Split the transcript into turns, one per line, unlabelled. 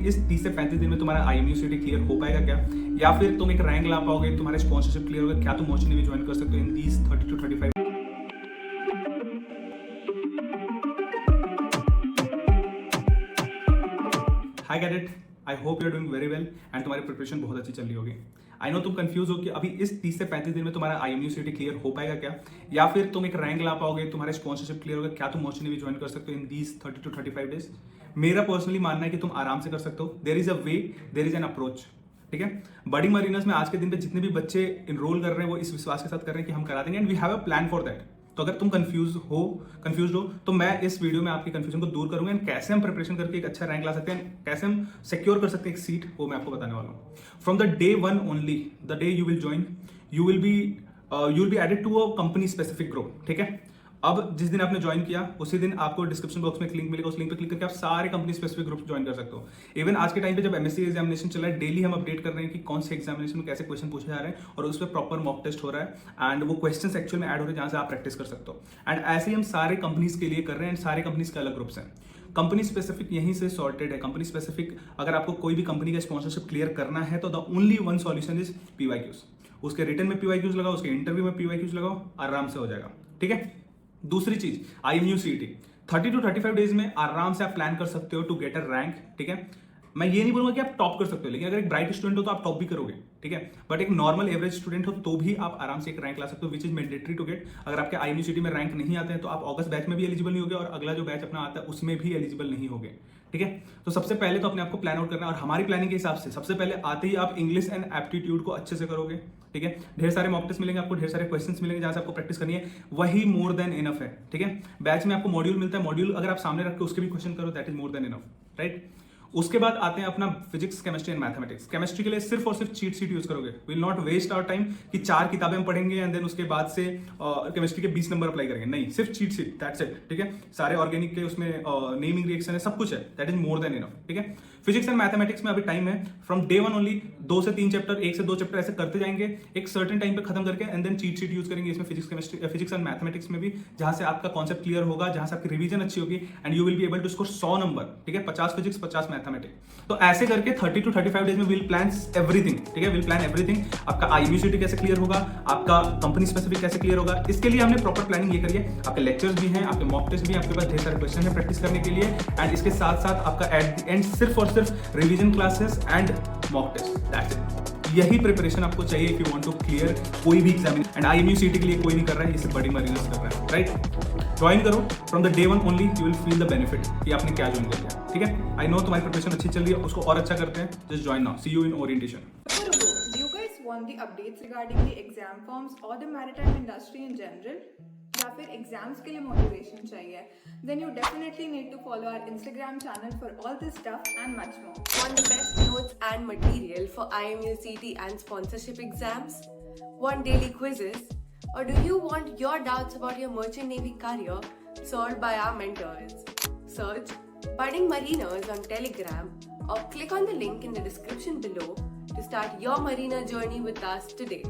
इस 30 से 35 दिन में तुम्हारा IMUCT क्लियर हो पाएगा क्या, या फिर तुम एक रैंक ला पाओगे, तुम्हारे स्पॉन्सरशिप क्लियर होगा, क्या तुम मर्चेंट नेवी ज्वाइन कर सकते हो in these 30 to 35। Hi cadet, I hope you are doing very well and तुम्हारी प्रिपरेशन बहुत अच्छी चल रही होगी। आई नो तुम कंफ्यूज हो कि अभी इस 30 से 35 दिन में तुम्हारा IMUCT क्लियर हो पाएगा क्या, या फिर तुम एक रैंक ला पाओगे, तुम्हारे स्पॉन्सरशिप क्लियर होगा, क्या तुम मर्चेंट नेवी ज्वाइन कर सकते हो इन दीज 30 to 35 डेज। मेरा पर्सनली मानना है कि तुम आराम से कर सकते हो। There is a way, there is an approach. ठीक है, बर्डिंग मरीनर्स में आज के दिन पे जितने भी बच्चे इनरोल कर रहे हैं वो इस विश्वास के साथ कर रहे हैं कि हम करा देंगे and we have a plan for that. तो अगर तुम कंफ्यूज हो तो मैं इस वीडियो में आपकी कंफ्यूजन को दूर करूंगा एंड कैसे हम प्रिपरेशन करके एक अच्छा रैंक ला सकते हैं, कैसे हम सिक्योर कर सकते हैं एक सीट, वो मैं आपको बताने वाला हूँ। From the day one only, the day you will join, you will be added to a company specific group. ठीक है, अब जिस दिन आपने ज्वाइन किया उसी दिन आपको डिस्क्रिप्शन बॉक्स में एक लिंक मिलेगा, उस लिंक पे क्लिक करके आप सारे कंपनी स्पेसिफिक ग्रुप ज्वाइन कर सकते हो। इवन आज के टाइम पे जब MSc एग्जामिनेशन चल रहा है, डेली हम अपडेट कर रहे हैं कि कौन से एग्जामिनेशन में कैसे क्वेश्चन पूछे जा रहे हैं और उस पर प्रॉपर मॉक टेस्ट हो रहा है एंड वो क्वेश्चन एक्चुअल में ऐड हो रहे हैं जहां से आप प्रैक्टिस कर सकते हो। एंड ऐसे ही हम सारे कंपनीज के लिए कर रहे हैं एंड सारे कंपनीज के अलग ग्रुप्स हैं। कंपनी स्पेसिफिक यहीं से सॉर्टेड है। कंपनी स्पेसिफिक अगर आपको कोई भी कंपनी का स्पॉन्सरशिप क्लियर करना है तो the only one solution is PYQs। उसके रिटर्न में PYQs लगाओ, उसके इंटरव्यू में PYQs लगाओ, आराम से हो जाएगा। ठीक है, दूसरी चीज IMUCT 30 to 35 डेज में आराम से आप प्लान कर सकते हो टू गेट अ रैंक। ठीक है, मैं ये नहीं बोलूंगा कि आप टॉप कर सकते हो, लेकिन अगर एक ब्राइट स्टूडेंट हो तो आप टॉप भी करोगे। ठीक है, बट एक नॉर्मल एवरेज स्टूडेंट हो तो भी आप आराम से एक रैंक ला सकते हो, which is mandatory to get. अगर आपके IMUCT में रैंक नहीं आते हैं तो आप अगस्त बैच में भी एलिजिबल नहीं होगे और अगला जो बैच अपना आता है उसमें भी एलिजिबल नहीं होगे। ठीक है, तो सबसे पहले तो अपने आप को प्लान आउट करना है और हमारी प्लानिंग के हिसाब से सबसे पहले आते ही आप इंग्लिश एंड एप्टीट्यूड को अच्छे से करोगे। ठीक है, ढेर सारे मॉक टेस्ट मिलेंगे आपको, ढेर सारे क्वेश्चंस मिलेंगे जहां से आपको प्रैक्टिस करनी है, वही मोर देन इनफ है। ठीक है, बैच में आपको मॉड्यूल मिलता है, मॉड्यूल अगर आप सामने रख के उसके भी क्वेश्चन करो, that is more than enough, right. उसके बाद आते हैं अपना physics, chemistry and mathematics. Chemistry के लिए सिर्फ और सिर्फ चीट शीट यूज करोगे, will not waste our time कि 4 किताबें हम पढ़ेंगे एंड देन उसके बाद से केमिस्ट्री के 20 नंबर अप्लाई करेंगे, नहीं, सिर्फ चीट शीट, दैट्स इट। ठीक है, सारे ऑर्गेनिक के उसमें नेमिंग रिएक्शन है, सब कुछ है, that is more than enough. ठीक है, फिजिक्स एंड मैथमेटिक्स में अभी टाइम है, फ्रॉम डे वन ओनली 2 से 3 चैप्टर, 1 से 2 चैप्टर ऐसे करते जाएंगे एक सर्टेन टाइम पे खत्म करके and then cheat sheet use करेंगे इसमें फिजिक्स एंड मैथमेटिक्स में भी, जहां से आपका कॉन्सेप्ट क्लियर होगा, जहां से आपकी रिवीजन अच्छी होगी and you will be able to score 100 number. ठीक है, 50 फिजिक्स 50 मैथमेटिक्स। तो ऐसे करके 30 to 35 डेज में विल प्लान एवरीथिंग। ठीक है, विल प्लान एवरीथिंग। आपका IMUCT कैसे क्लियर होगा, आपका कंपनी स्पेसिफिक कैसे क्लियर होगा, इसके लिए हमने प्रॉपर प्लानिंग ये करी है। आपके लेक्चर्स भी हैं, आपके मॉक टेस्ट भी हैं, आपके पास ढेर सारे क्वेश्चन है प्रैक्टिस करने के लिए एंड इसके साथ साथ आपका एट द एंड सिर्फ और सिर्फ revision classes and mock test, that's it. यही प्रिपरेशन आपको चाहिए if you want to clear कोई भी एग्जाम एंड IMUCT के लिए कोई नहीं कर रहा है, ये सिर्फ बर्डिंग मरीनर्स कर रहा है, राइट। ज्वाइन करो, from the day one only you will feel the benefit कि आपने क्या ज्वाइन कर लिया। ठीक है, आई नो तुम्हारी प्रिपरेशन अच्छी चल रही है, उसको और अच्छा करते हैं। Just join now, see you in orientation.
Do you guys want the updates regarding the exam forms or the maritime industry in general? या फिर एग्जाम्स के लिए मोटिवेशन चाहिए? Then you definitely need to follow our Instagram channel for all this stuff and much more.
Want the best notes and material for IMUCT and sponsorship exams? Want daily quizzes? Or do you want your doubts about your merchant navy career solved by our mentors? Search Budding Mariners on Telegram or click on the link in the description below to start your mariner journey with us today.